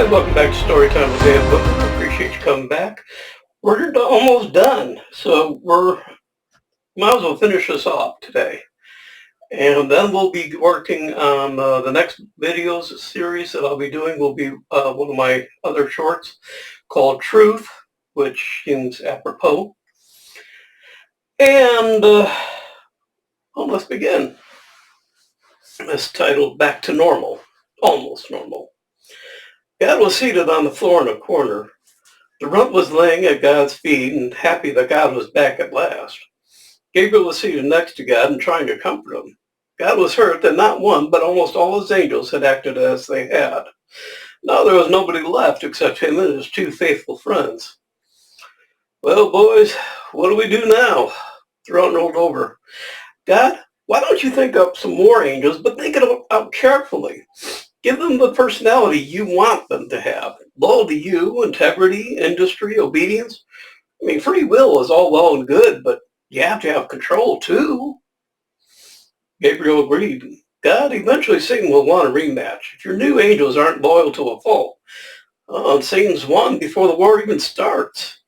Hi, welcome back to Storytime with Gabriel. I appreciate you coming back. We're almost done, so might as well finish this off today. And then we'll be working on the next videos series that I'll be doing will be one of my other shorts called Truth, which seems apropos. And let's begin. It's titled Back to Normal, Almost Normal. God was seated on the floor in a corner. The runt was laying at God's feet and happy that God was back at last. Gabriel was seated next to God and trying to comfort him. God was hurt that not one, but almost all his angels had acted as they had. Now there was nobody left except him and his two faithful friends. Well, boys, what do we do now? The runt rolled over. God, why don't you think up some more angels, but think it out carefully. Give them the personality you want them to have. Loyalty to you, integrity, industry, obedience. I mean, free will is all well and good, but you have to have control too. Gabriel agreed. God, eventually Satan will want a rematch. If your new angels aren't loyal to a fault, Satan's won before the war even starts.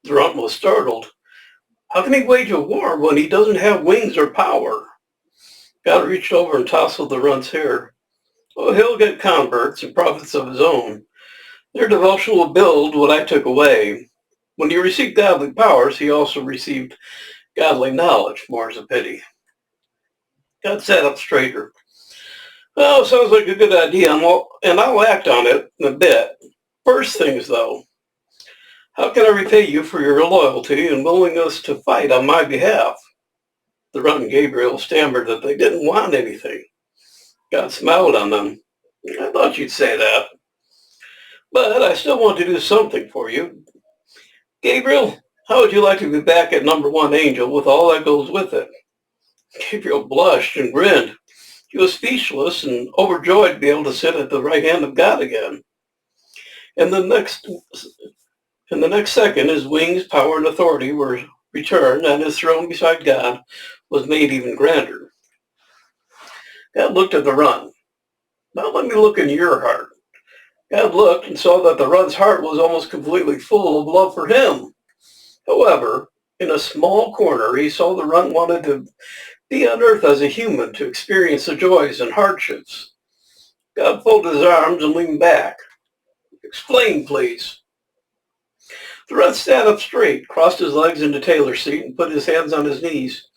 The runt was startled. How can he wage a war when he doesn't have wings or power? God reached over and tousled the runt's hair. Oh, he'll get converts and prophets of his own. Their devotion will build what I took away. When he received godly powers, he also received godly knowledge, more's a pity. God sat up straighter. Oh, sounds like a good idea, and I'll act on it in a bit. First things, though, how can I repay you for your loyalty and willingness to fight on my behalf? The runt and Gabriel stammered that they didn't want anything. God smiled on them. I thought you'd say that. But I still want to do something for you. Gabriel, how would you like to be back at number one angel with all that goes with it? Gabriel blushed and grinned. He was speechless and overjoyed to be able to sit at the right hand of God again. In the next second, his wings, power, and authority were returned, and his throne beside God was made even grander. God looked at the runt. Now let me look in your heart. God looked and saw that the runt's heart was almost completely full of love for him. However, in a small corner, he saw the runt wanted to be on earth as a human to experience the joys and hardships. God folded his arms and leaned back. Explain, please. The runt sat up straight, crossed his legs in the tailor seat, and put his hands on his knees.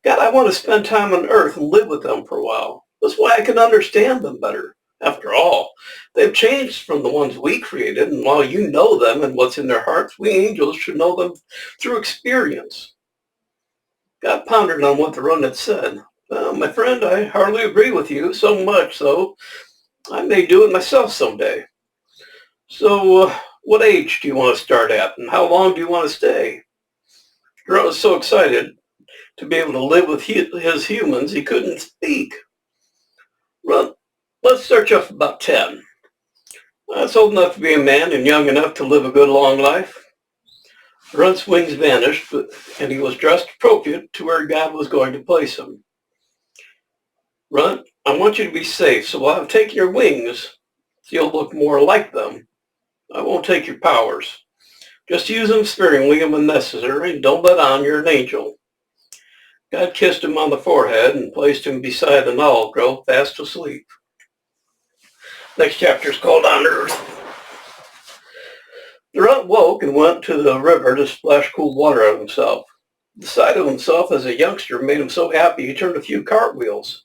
God, I want to spend time on earth and live with them for a while. This way I can understand them better. After all, they've changed from the ones we created, and while you know them and what's in their hearts, we angels should know them through experience. God pondered on what the runt had said. My friend, I hardly agree with you, so much so I may do it myself someday. So, what age do you want to start at, and how long do you want to stay? The runt was so excited to be able to live with his humans, he couldn't speak. Runt, let's start you off about 10. That's old enough to be a man and young enough to live a good long life. The runt's wings vanished, and he was dressed appropriate to where God was going to place him. Runt, I want you to be safe, so while I've taken your wings, you'll look more like them. I won't take your powers. Just use them sparingly and when necessary, and don't let on you're an angel. God kissed him on the forehead and placed him beside an olive grove, fast asleep. Next chapter is called On Earth. The runt woke and went to the river to splash cool water on himself. The sight of himself as a youngster made him so happy he turned a few cartwheels.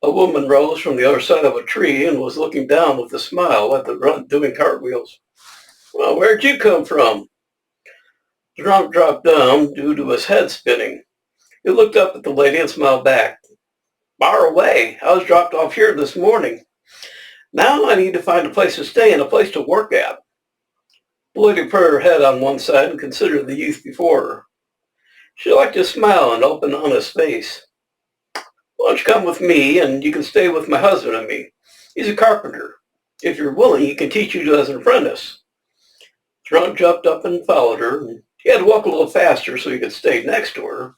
A woman rose from the other side of a tree and was looking down with a smile at the runt doing cartwheels. Well, where'd you come from? The runt dropped down due to his head spinning. He looked up at the lady and smiled back. Far away. I was dropped off here this morning. Now I need to find a place to stay and a place to work at. The lady put her head on one side and considered the youth before her. She liked his smile and open, honest face. Why don't you come with me and you can stay with my husband and me? He's a carpenter. If you're willing, he can teach you as an apprentice. The runt jumped up and followed her. And he had to walk a little faster so he could stay next to her.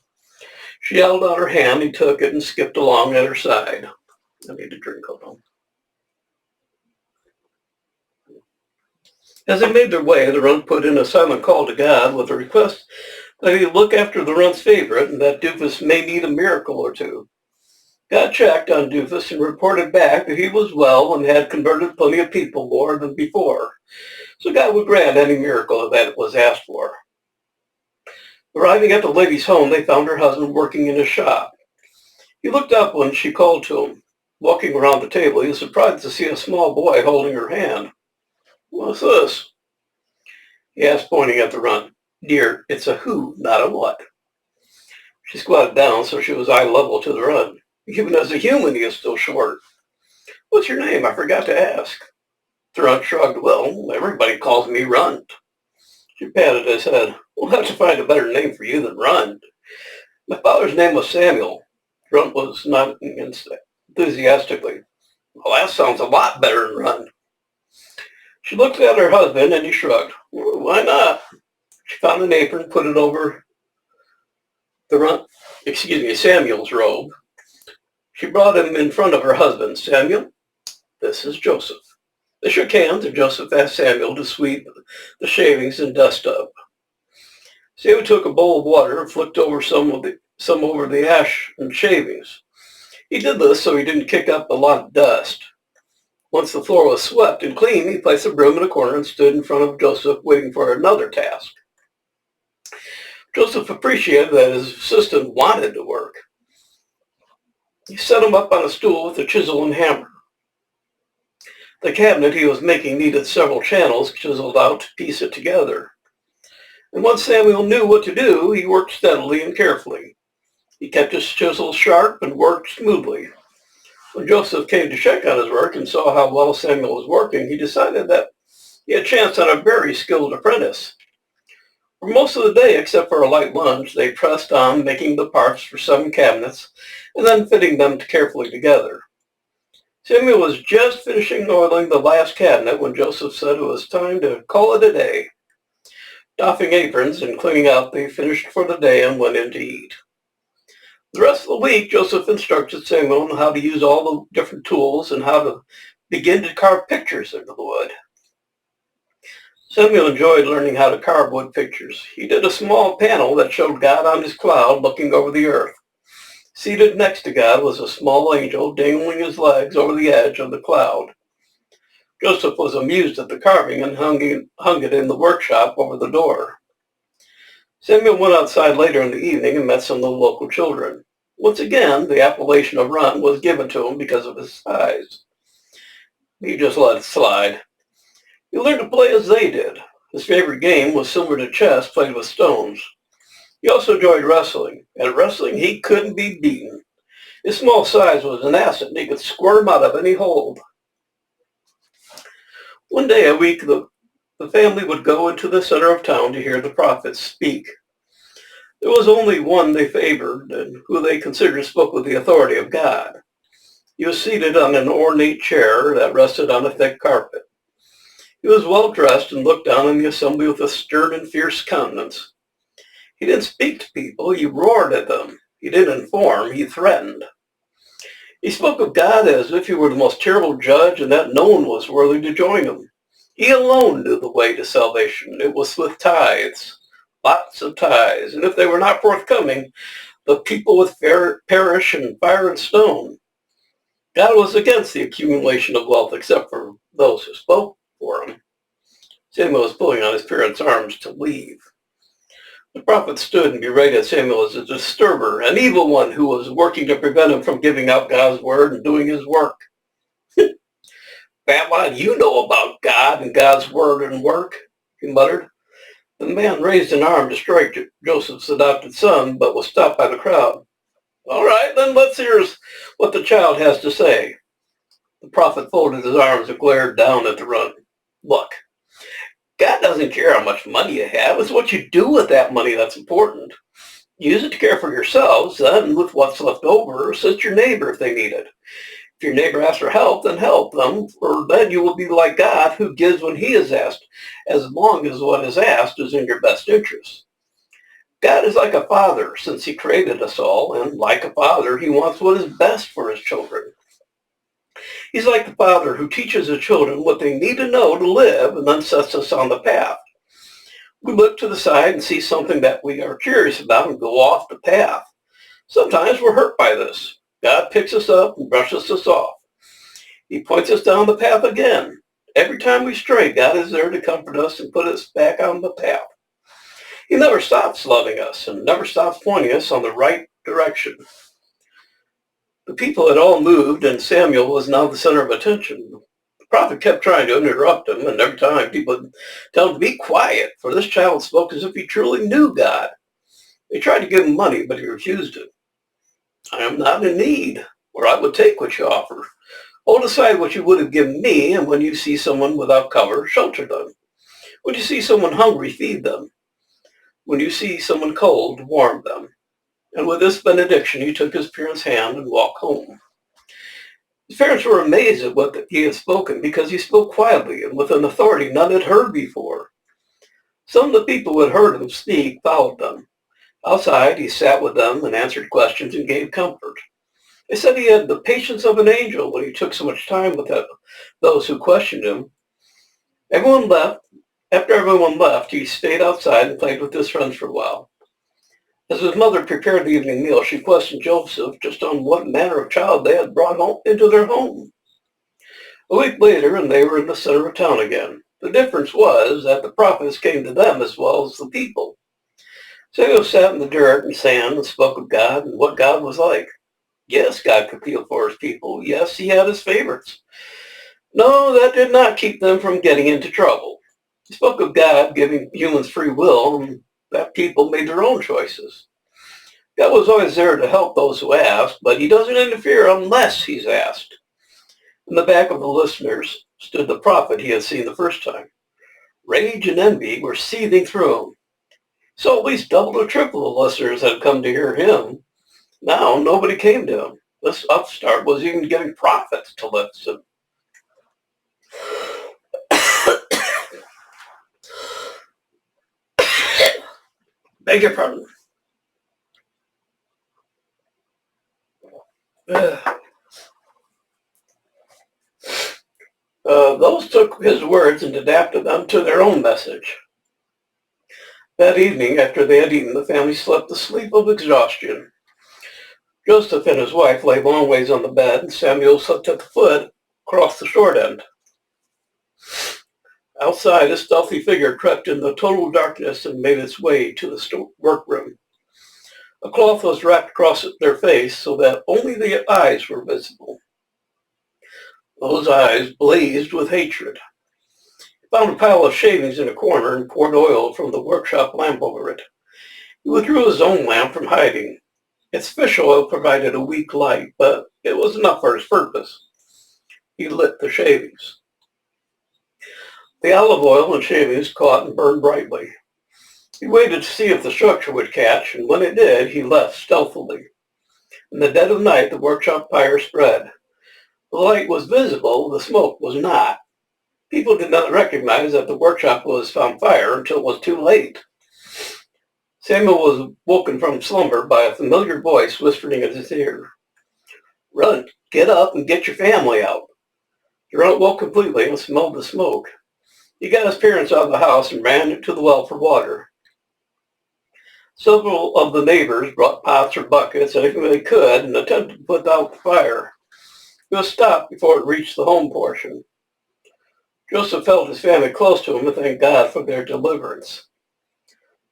She held out her hand, he took it and skipped along at her side. I need a drink, hold on. As they made their way, the runt put in a silent call to God with a request that he look after the runt's favorite and that Doofus may need a miracle or two. God checked on Doofus and reported back that he was well and had converted plenty of people more than before, so God would grant any miracle that was asked for. Arriving at the lady's home, they found her husband working in his shop. He looked up when she called to him. Walking around the table, he was surprised to see a small boy holding her hand. "What's this?" he asked, pointing at the runt. "Dear, it's a who, not a what." She squatted down so she was eye level to the runt. "Even as a human, he is still short." "What's your name? I forgot to ask." The runt shrugged. "Well, everybody calls me Runt." She patted his head. "We'll have to find a better name for you than Runt. My father's name was Samuel." Runt was nodding enthusiastically. "Well, that sounds a lot better than Runt." She looked at her husband and he shrugged. "Well, why not?" She found an apron, put it over Samuel's robe. She brought him in front of her husband. "Samuel, this is Joseph." They shook hands and Joseph asked Samuel to sweep the shavings and dust up. Samuel took a bowl of water and flicked over some over the ash and shavings. He did this so he didn't kick up a lot of dust. Once the floor was swept and clean, he placed a broom in a corner and stood in front of Joseph waiting for another task. Joseph appreciated that his assistant wanted to work. He set him up on a stool with a chisel and hammer. The cabinet he was making needed several channels chiseled out to piece it together. And once Samuel knew what to do, he worked steadily and carefully. He kept his chisel sharp and worked smoothly. When Joseph came to check on his work and saw how well Samuel was working, he decided that he had a chance on a very skilled apprentice. For most of the day, except for a light lunch, they pressed on making the parts for 7 cabinets and then fitting them carefully together. Samuel was just finishing oiling the last cabinet when Joseph said it was time to call it a day. Doffing aprons and cleaning out, they finished for the day and went in to eat. The rest of the week, Joseph instructed Samuel on how to use all the different tools and how to begin to carve pictures into the wood. Samuel enjoyed learning how to carve wood pictures. He did a small panel that showed God on his cloud looking over the earth. Seated next to God was a small angel dangling his legs over the edge of the cloud. Joseph was amused at the carving and hung it in the workshop over the door. Samuel went outside later in the evening and met some of the local children. Once again, the appellation of Runt was given to him because of his size. He just let it slide. He learned to play as they did. His favorite game was similar to chess, played with stones. He also enjoyed wrestling. At wrestling, he couldn't be beaten. His small size was an asset, and he could squirm out of any hold. One day a week, the family would go into the center of town to hear the prophets speak. There was only one they favored and who they considered spoke with the authority of God. He was seated on an ornate chair that rested on a thick carpet. He was well dressed and looked down on the assembly with a stern and fierce countenance. He didn't speak to people, he roared at them. He didn't inform, he threatened. He spoke of God as if he were the most terrible judge and that no one was worthy to join him. He alone knew the way to salvation. It was with tithes, lots of tithes, and if they were not forthcoming, the people would perish in fire and stone. God was against the accumulation of wealth except for those who spoke for him. Samuel was pulling on his parents' arms to leave. The prophet stood and berated Samuel as a disturber, an evil one who was working to prevent him from giving out God's word and doing his work. "Pat, what do you know about God and God's word and work?" he muttered. The man raised an arm to strike Joseph's adopted son, but was stopped by the crowd. "All right, then let's hear what the child has to say." The prophet folded his arms and glared down at the runt. "Look, God doesn't care how much money you have. It's what you do with that money that's important. Use it to care for yourselves, then with what's left over, assist your neighbor if they need it. If your neighbor asks for help, then help them, for then you will be like God, who gives when he is asked, as long as what is asked is in your best interest. God is like a father, since he created us all, and like a father, he wants what is best for his children. He's like the father who teaches the children what they need to know to live and then sets us on the path. We look to the side and see something that we are curious about and go off the path. Sometimes we're hurt by this. God picks us up and brushes us off. He points us down the path again. Every time we stray, God is there to comfort us and put us back on the path. He never stops loving us and never stops pointing us on the right direction. The people had all moved, and Samuel was now the center of attention. The prophet kept trying to interrupt him, and every time people would tell him to be quiet, for this child spoke as if he truly knew God. They tried to give him money, but he refused it. I am not in need, or I would take what you offer. Hold aside what you would have given me, and when you see someone without cover, shelter them. When you see someone hungry, feed them. When you see someone cold, warm them. And with this benediction, he took his parents' hand and walked home. His parents were amazed at what he had spoken because he spoke quietly and with an authority none had heard before. Some of the people who had heard him speak followed them. Outside, he sat with them and answered questions and gave comfort. They said he had the patience of an angel when he took so much time with those who questioned him. Everyone left. After everyone left, he stayed outside and played with his friends for a while. As his mother prepared the evening meal, she questioned Joseph just on what manner of child they had brought home into their home. A week later, and they were in the center of town again. The difference was that the prophets came to them as well as the people. Samuel sat in the dirt and sand and spoke of God and what God was like. Yes, God could feel for his people. Yes, he had his favorites. No, that did not keep them from getting into trouble. He spoke of God giving humans free will and that people made their own choices. God was always there to help those who asked, but he doesn't interfere unless he's asked. In the back of the listeners stood the prophet he had seen the first time. Rage and envy were seething through him. So at least double or triple the listeners had come to hear him. Now nobody came to him. This upstart was even getting prophets to listen. Beg your pardon. Those took his words and adapted them to their own message. That evening, after they had eaten, the family slept the sleep of exhaustion. Joseph and his wife lay long ways on the bed, and Samuel slept at the foot across the short end. Outside, a stealthy figure crept in the total darkness and made its way to the workroom. A cloth was wrapped across their face so that only the eyes were visible. Those eyes blazed with hatred. He found a pile of shavings in a corner and poured oil from the workshop lamp over it. He withdrew his own lamp from hiding. Its fish oil provided a weak light, but it was enough for his purpose. He lit the shavings. The olive oil and shavings caught and burned brightly. He waited to see if the structure would catch, and when it did, he left stealthily. In the dead of night, the workshop fire spread. The light was visible, the smoke was not. People did not recognize that the workshop was on fire until it was too late. Samuel was woken from slumber by a familiar voice whispering in his ear. Runt, get up and get your family out. Runt woke completely and smelled the smoke. He got his parents out of the house and ran to the well for water. Several of the neighbors brought pots or buckets, anything they could, and attempted to put out the fire. It was stopped before it reached the home portion. Joseph felt his family close to him and thanked God for their deliverance.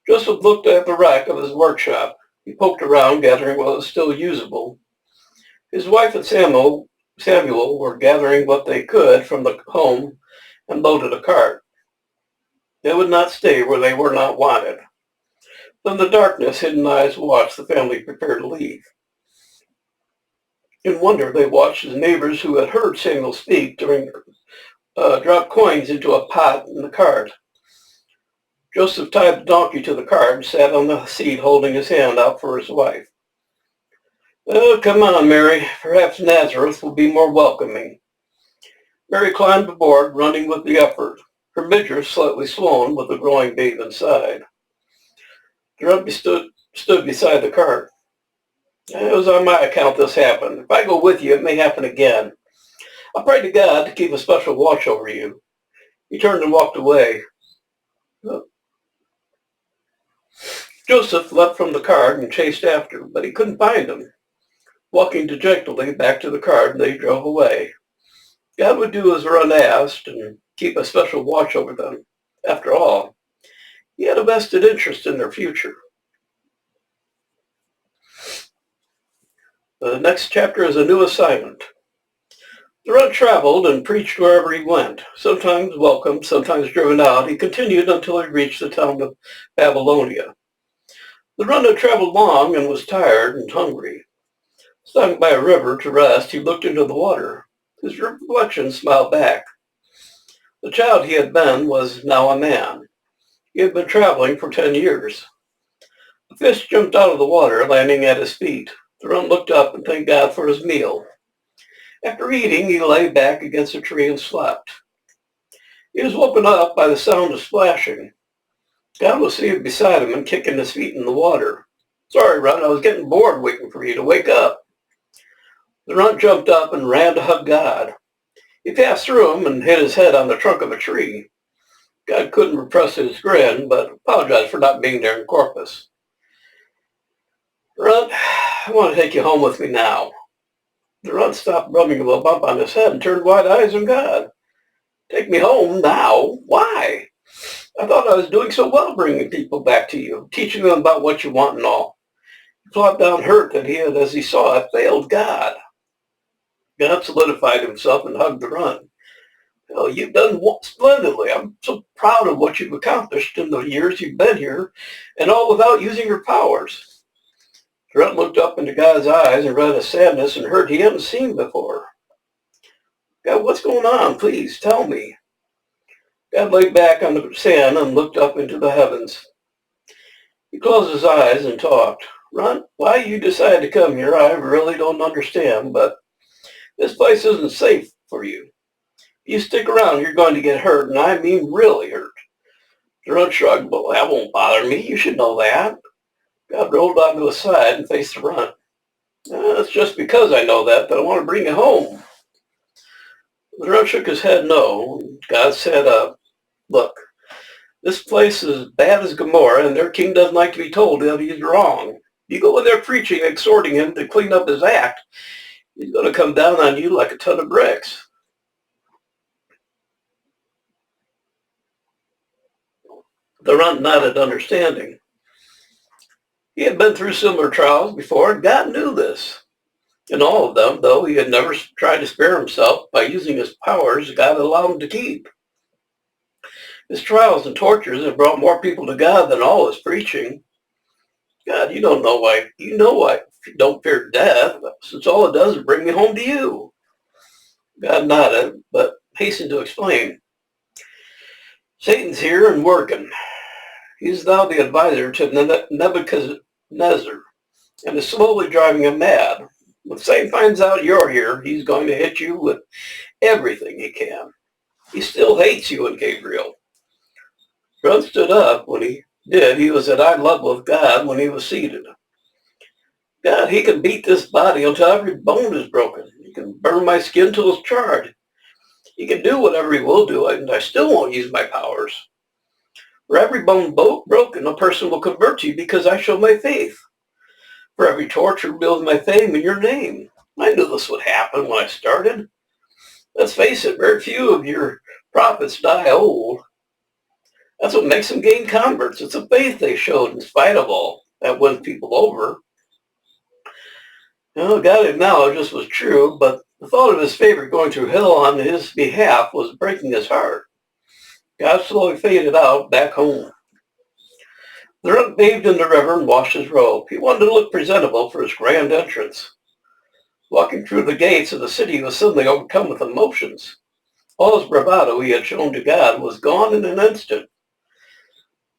Joseph looked at the rack of his workshop. He poked around, gathering what was still usable. His wife and Samuel were gathering what they could from the home and loaded a cart. They would not stay where they were not wanted. In the darkness, hidden eyes watched the family prepare to leave. In wonder, they watched as neighbors who had heard Samuel speak drop coins into a pot in the cart. Joseph tied the donkey to the cart and sat on the seat holding his hand out for his wife. Oh, come on, Mary. Perhaps Nazareth will be more welcoming. Mary climbed aboard, running with the effort, her midriff slightly swollen with the growing babe inside. Runt stood beside the cart. It was on my account this happened. If I go with you, it may happen again. I prayed to God to keep a special watch over you. He turned and walked away. Joseph leapt from the cart and chased after, but he couldn't find him. Walking dejectedly back to the cart, they drove away. God would do as Runt asked and keep a special watch over them. After all, he had a vested interest in their future. The next chapter is a new assignment. The Runt traveled and preached wherever he went, sometimes welcomed, sometimes driven out. He continued until he reached the town of Babylonia. The Runt had traveled long and was tired and hungry. Stopping by a river to rest, he looked into the water. His reflection smiled back. The child he had been was now a man. He had been traveling for 10 years. A fish jumped out of the water, landing at his feet. The Runt looked up and thanked God for his meal. After eating, he lay back against a tree and slept. He was woken up by the sound of splashing. God was seated beside him and kicking his feet in the water. "Sorry, Runt, I was getting bored waiting for you to wake up." The Runt jumped up and ran to hug God. He passed through him and hit his head on the trunk of a tree. God couldn't repress his grin, but apologized for not being there in Corpus. "Runt, I want to take you home with me now." The Runt stopped rubbing a bump on his head and turned wide eyes on God. "Take me home now? Why? I thought I was doing so well bringing people back to you, teaching them about what you want and all." He flopped down hurt that he had, as he saw it, failed God. God solidified himself and hugged the Runt. "Oh, you've done splendidly. I'm so proud of what you've accomplished in the years you've been here, and all without using your powers." The Runt looked up into God's eyes and read a sadness and hurt he hadn't seen before. "God, what's going on? Please tell me." God lay back on the sand and looked up into the heavens. He closed his eyes and talked. "Runt, why you decided to come here, I really don't understand, but this place isn't safe for you. If you stick around, you're going to get hurt, and I mean really hurt." The Runt shrugged. "Well, that won't bother me. You should know that." God rolled onto his side and faced the Runt. "It's just because I know that I want to bring you home." The Runt shook his head no. God said, "Look, this place is as bad as Gomorrah, and their king doesn't like to be told that he's wrong. You go in there preaching, exhorting him to clean up his act, he's going to come down on you like a ton of bricks." The Runt nodded understanding. He had been through similar trials before, and God knew this. In all of them, though, he had never tried to spare himself by using his powers God allowed him to keep. His trials and tortures had brought more people to God than all his preaching. "God, you don't know why. You know why you don't fear death, since all it does is bring me home to you." God nodded, but hastened to explain. "Satan's here and working. He's now the advisor to Nebuchadnezzar and is slowly driving him mad. When Satan finds out you're here, he's going to hit you with everything he can. He still hates you and Gabriel." Runt stood up. When he did, he was at eye level with God when he was seated. "God, he can beat this body until every bone is broken. He can burn my skin till it's charred. He can do whatever he will do, and I still won't use my powers. For every bone broken, a person will convert to you because I show my faith. For every torture builds my fame in your name. I knew this would happen when I started. Let's face it, very few of your prophets die old. That's what makes them gain converts. It's a faith they showed in spite of all that wins people over." God acknowledged this was true, but the thought of his favorite going through hell on his behalf was breaking his heart. God slowly faded out back home. The Runt bathed in the river and washed his robe. He wanted to look presentable for his grand entrance. Walking through the gates of the city, he was suddenly overcome with emotions. All his bravado he had shown to God was gone in an instant.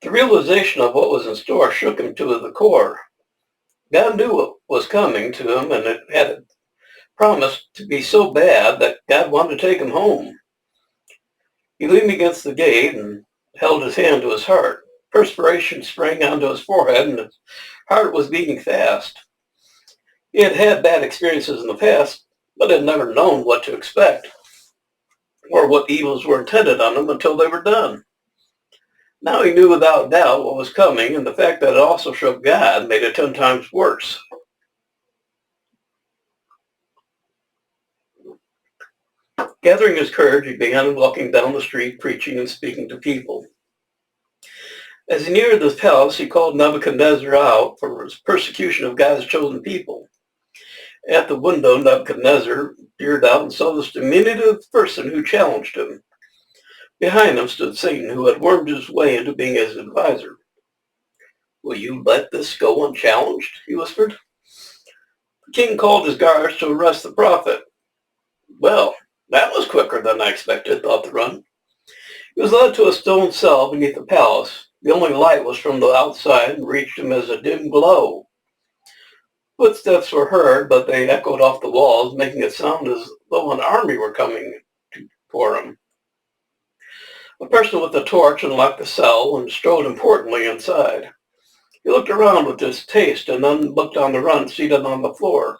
The realization of what was in store shook him to the core. God knew what was coming to him, and it had promised to be so bad that God wanted to take him home. He leaned against the gate and held his hand to his heart. Perspiration sprang onto his forehead, and his heart was beating fast. He had had bad experiences in the past, but had never known what to expect. or what evils were intended on him until they were done. Now he knew without doubt what was coming, and the fact that it also showed God made it 10 times worse. Gathering his courage, he began walking down the street, preaching and speaking to people. As he neared the palace, he called Nebuchadnezzar out for his persecution of God's chosen people. At the window, Nebuchadnezzar peered out and saw this diminutive person who challenged him. Behind him stood Satan, who had wormed his way into being his advisor. "Will you let this go unchallenged?" he whispered. The king called his guards to arrest the prophet. Well, that was quicker than I expected, thought the Runt. He was led to a stone cell beneath the palace. The only light was from the outside and reached him as a dim glow. Footsteps were heard, but they echoed off the walls, making it sound as though an army were coming for him. A person with a torch unlocked the cell and strode importantly inside. He looked around with distaste and then looked on the Runt seated on the floor.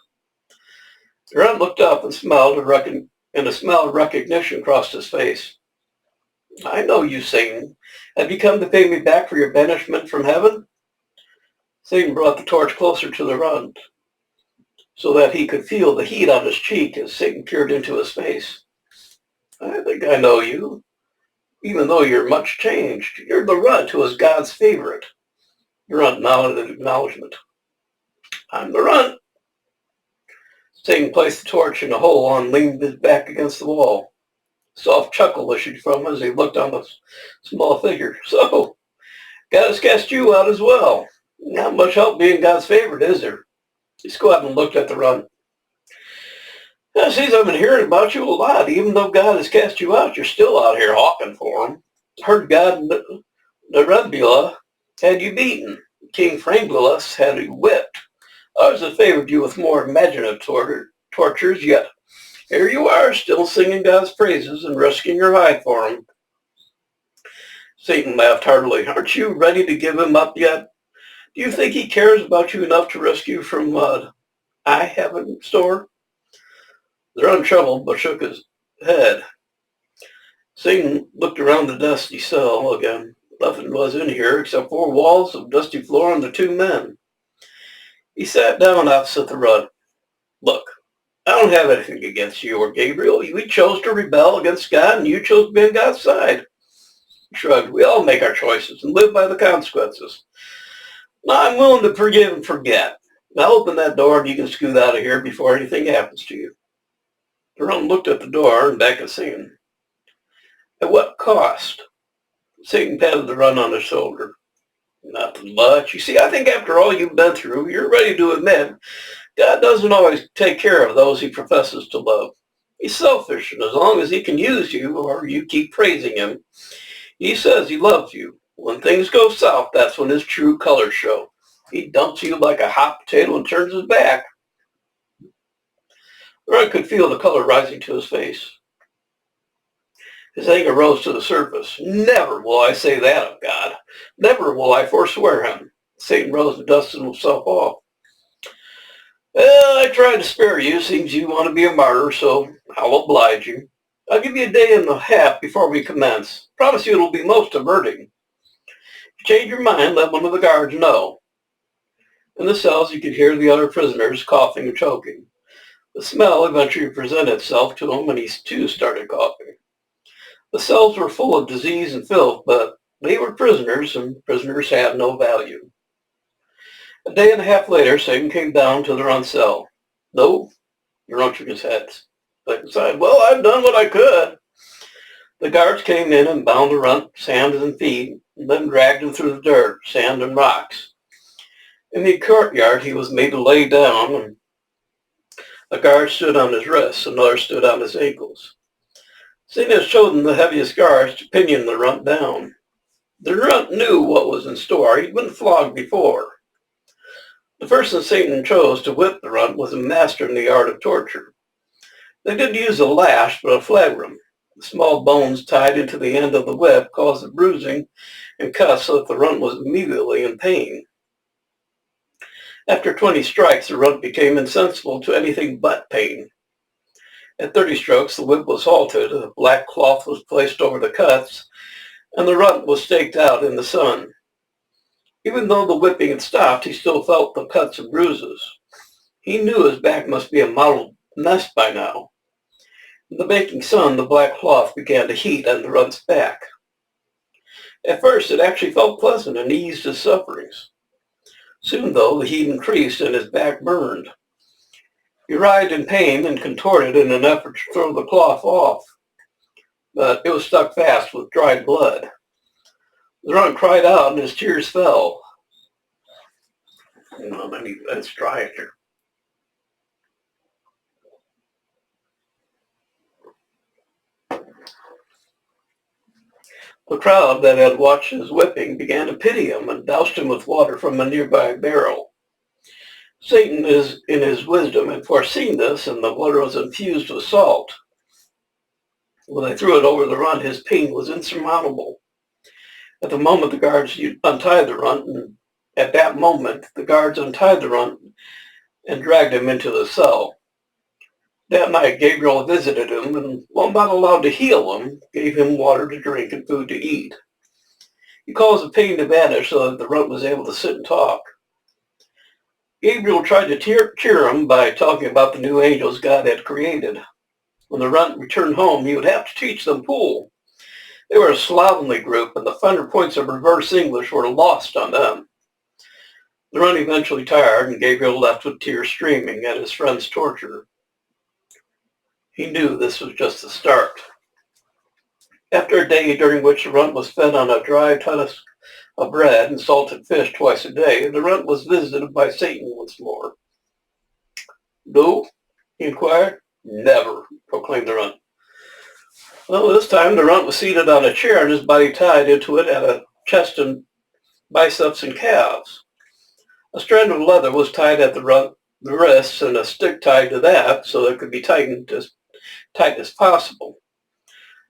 The Runt looked up and smiled, and a smile of recognition crossed his face. "I know you, Satan. Have you come to pay me back for your banishment from heaven?" Satan brought the torch closer to the Runt so that he could feel the heat on his cheek as Satan peered into his face. "I think I know you, even though you're much changed. You're the Runt who was God's favorite." The Runt nodded in acknowledgement. "I'm the Runt." Satan placed the torch in a hole and leaned his back against the wall. A soft chuckle issued from him as he looked on the small figure. "So, God has cast you out as well. Not much help being God's favorite, is there?" He squatted and looked at the Runt. "Yeah, since I've been hearing about you a lot. Even though God has cast you out, you're still out here hawking for him. Heard God Nerebula had you beaten. King Frangulus had you whipped. Others have favored you with more imaginative tortures, yet here you are, still singing God's praises and risking your hide for him." Satan laughed heartily. "Aren't you ready to give him up yet? Do you think he cares about you enough to rescue from what I have in store?" The Runt trembled but shook his head. Satan looked around the dusty cell again. Nothing was in here except 4 walls of dusty floor and the 2 men. He sat down opposite the Runt. "Look, I don't have anything against you or Gabriel. We chose to rebel against God, and you chose to be on God's side." He shrugged. "We all make our choices and live by the consequences. Now, I'm willing to forgive and forget. Now open that door and you can scoot out of here before anything happens to you." The Runt looked at the door and back at Satan. "At what cost?" Satan patted the Runt on the shoulder. "Nothing much. You see, I think after all you've been through, you're ready to admit God doesn't always take care of those he professes to love. He's selfish, and as long as he can use you or you keep praising him, he says he loves you. When things go south, that's when his true colors show. He dumps you like a hot potato and turns his back." Runt could feel the color rising to his face. His anger rose to the surface. "Never will I say that of God. Never will I forswear him." Satan rose and dusted himself off. "Well, I tried to spare you. Seems you want to be a martyr, so I'll oblige you. I'll give you a day and a half before we commence. Promise you it'll be most diverting. If you change your mind, let one of the guards know." In the cells, you could hear the other prisoners coughing and choking. The smell eventually presented itself to him, and he too started coughing. The cells were full of disease and filth, but they were prisoners, and prisoners had no value. A day and a half later, Satan came down to the Runt cell. "No?" The Runt shook his head. Satan sighed. "Well, I've done what I could." The guards came in and bound the Runt's hands and feet, and then dragged him through the dirt, sand, and rocks. In the courtyard, he was made to lay down, and a guard stood on his wrists, another stood on his ankles. Satan had chosen the heaviest guards to pinion the Runt down. The Runt knew what was in store. He'd been flogged before. The person Satan chose to whip the Runt was a master in the art of torture. They didn't use a lash, but a flagrum. The small bones tied into the end of the whip caused the bruising and cuts so that the Runt was immediately in pain. After 20 strikes, the Runt became insensible to anything but pain. At 30 strokes, the whip was halted, a black cloth was placed over the cuts, and the runt was staked out in the sun. Even though the whipping had stopped, he still felt the cuts and bruises. He knew his back must be a mottled mess by now. In the baking sun, the black cloth began to heat on the runt's back. At first, it actually felt pleasant and eased his sufferings. Soon, though, the heat increased and his back burned. He writhed in pain and contorted in an effort to throw the cloth off, but it was stuck fast with dried blood. The runt cried out and his tears fell. That's dry here. The crowd that had watched his whipping began to pity him and doused him with water from a nearby barrel. Satan, in his wisdom, had foreseen this, and the water was infused with salt. When they threw it over the runt, his pain was insurmountable. At the moment, the guards untied the runt, and at that moment, the guards untied the runt and dragged him into the cell. That night, Gabriel visited him, and while not allowed to heal him, gave him water to drink and food to eat. He caused the pain to vanish so that the runt was able to sit and talk. Gabriel tried to cheer him by talking about the new angels God had created. When the runt returned home, he would have to teach them pool. They were a slovenly group, and the finer points of reverse English were lost on them. The runt eventually tired, and Gabriel left with tears streaming at his friend's torture. He knew this was just the start. After a day during which the runt was fed on a dry husk of bread and salted fish twice a day, the runt was visited by Satan once more. "No?" he inquired. "Never," proclaimed the runt. Well, this time the runt was seated on a chair and his body tied into it at a chest and biceps and calves. A strand of leather was tied at the wrists and a stick tied to that so that it could be tightened as tight as possible.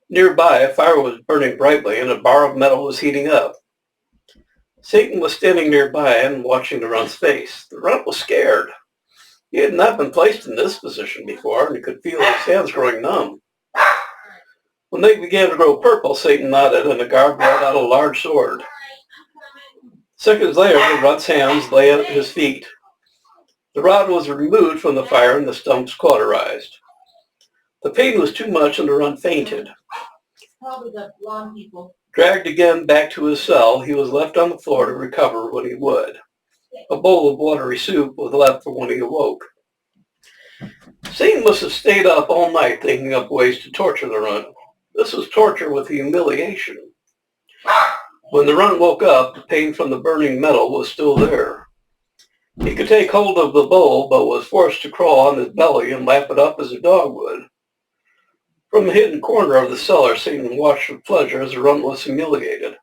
Nearby, a fire was burning brightly and a bar of metal was heating up. Satan was standing nearby and watching the runt's face. The runt was scared. He had not been placed in this position before, and he could feel his hands growing numb. When they began to grow purple, Satan nodded, and the guard brought out a large sword. Seconds later, the runt's hands lay at his feet. The rod was removed from the fire, and the stumps cauterized. The pain was too much, and the runt fainted. Probably the blonde people. Dragged again back to his cell, he was left on the floor to recover when he would. A bowl of watery soup was left for when he awoke. Satan must have stayed up all night thinking up ways to torture the runt. This was torture with humiliation. When the runt woke up, the pain from the burning metal was still there. He could take hold of the bowl, but was forced to crawl on his belly and lap it up as a dog would. From a hidden corner of the cellar, Satan watched with pleasure as the runt was humiliated.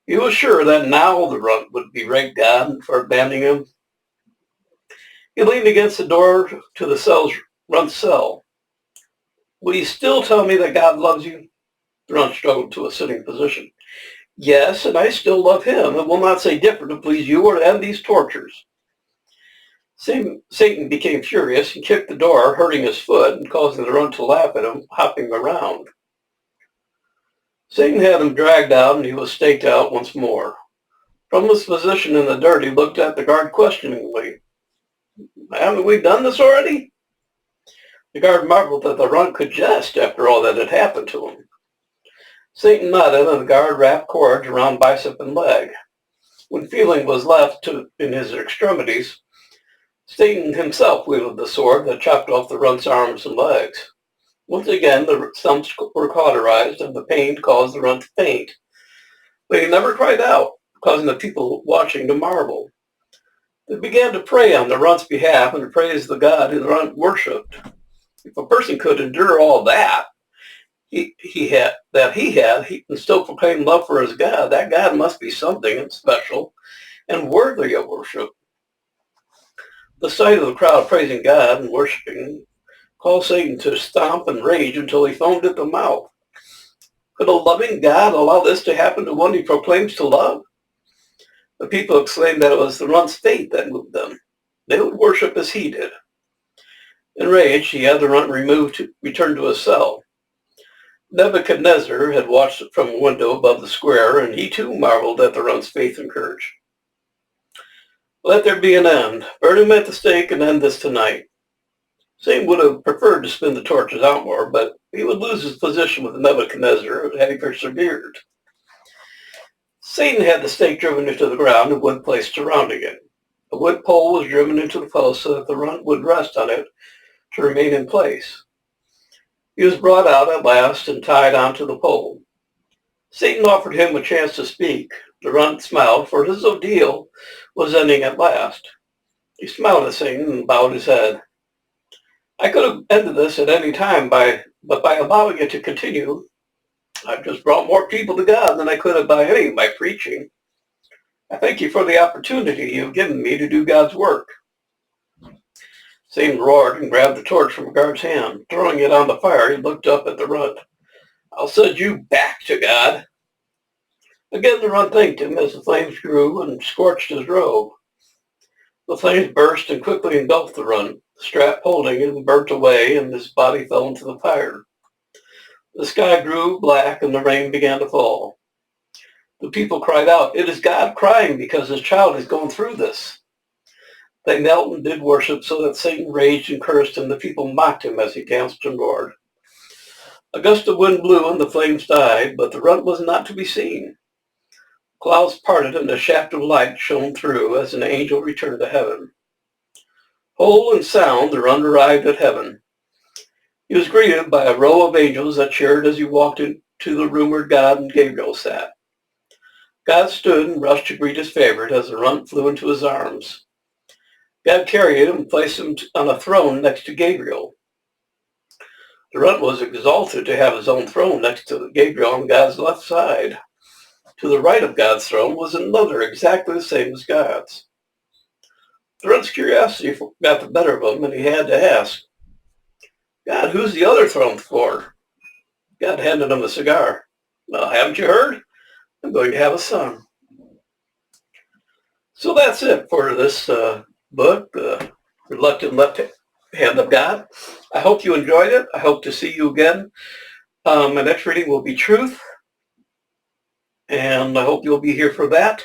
He was sure that now the runt would berate God for abandoning him. He leaned against the door to the runt's cell. "Will you still tell me that God loves you?" The runt struggled to a sitting position. "Yes, and I still love him, and will not say different to please you or end these tortures." Satan became furious and kicked the door, hurting his foot and causing the runt to laugh at him, hopping around. Satan had him dragged out, and he was staked out once more. From his position in the dirt, he looked at the guard questioningly. "Haven't we done this already?" The guard marveled that the runt could jest after all that had happened to him. Satan nodded, and the guard wrapped cords around bicep and leg. When feeling was left in his extremities, Satan himself wielded the sword that chopped off the runt's arms and legs. Once again, the stumps were cauterized, and the pain caused the runt to faint. But he never cried out, causing the people watching to marvel. They began to pray on the runt's behalf and to praise the God who the runt worshipped. If a person could endure all that he had, and still proclaim love for his God, that God must be something special and worthy of worship. The sight of the crowd praising God and worshiping caused Satan to stomp and rage until he foamed at the mouth. Could a loving God allow this to happen to one he proclaims to love? The people exclaimed that it was the runt's fate that moved them. They would worship as he did. Enraged, he had the runt removed to return to his cell. Nebuchadnezzar had watched it from a window above the square, and he too marveled at the runt's faith and courage. Let there be an end. Burn him at the stake and end this tonight. Satan would have preferred to spin the torches out more, but he would lose his position with Nebuchadnezzar had he persevered. Satan had the stake driven into the ground and wood placed surrounding it. A wood pole was driven into the post so that the runt would rest on it to remain in place. He was brought out at last and tied onto the pole. Satan offered him a chance to speak. The runt smiled, for his ordeal was ending at last. He smiled at Satan and bowed his head. I could have ended this at any time, but by allowing it to continue, I've just brought more people to God than I could have by any of my preaching. I thank you for the opportunity you've given me to do God's work. Satan roared and grabbed the torch from a guard's hand. Throwing it on the fire, he looked up at the runt. I'll send you back to God. Again, the runt thanked him as the flames grew and scorched his robe. The flames burst and quickly engulfed the runt. The strap holding him burnt away, and his body fell into the fire. The sky grew black, and the rain began to fall. The people cried out, "It is God crying because his child is going through this." They knelt and did worship so that Satan raged and cursed, and the people mocked him as he danced and roared. A gust of wind blew and the flames died, but the runt was not to be seen. Clouds parted and a shaft of light shone through as an angel returned to heaven. Whole and sound, the runt arrived at heaven. He was greeted by a row of angels that cheered as he walked into the room where God and Gabriel sat. God stood and rushed to greet his favorite as the runt flew into his arms. God carried him and placed him on a throne next to Gabriel. The runt was exalted to have his own throne next to Gabriel on God's left side. To the right of God's throne was another exactly the same as God's. The runt's curiosity got the better of him, and he had to ask, God, who's the other throne for? God handed him a cigar. Well, haven't you heard? I'm going to have a son. So that's it for this book, The Reluctant Left Hand of God. I hope you enjoyed it. I hope to see you again. My next reading will be Truth, and I hope you'll be here for that.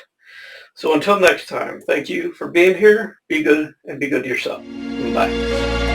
So until next time, thank you for being here. Be good and be good to yourself. Bye.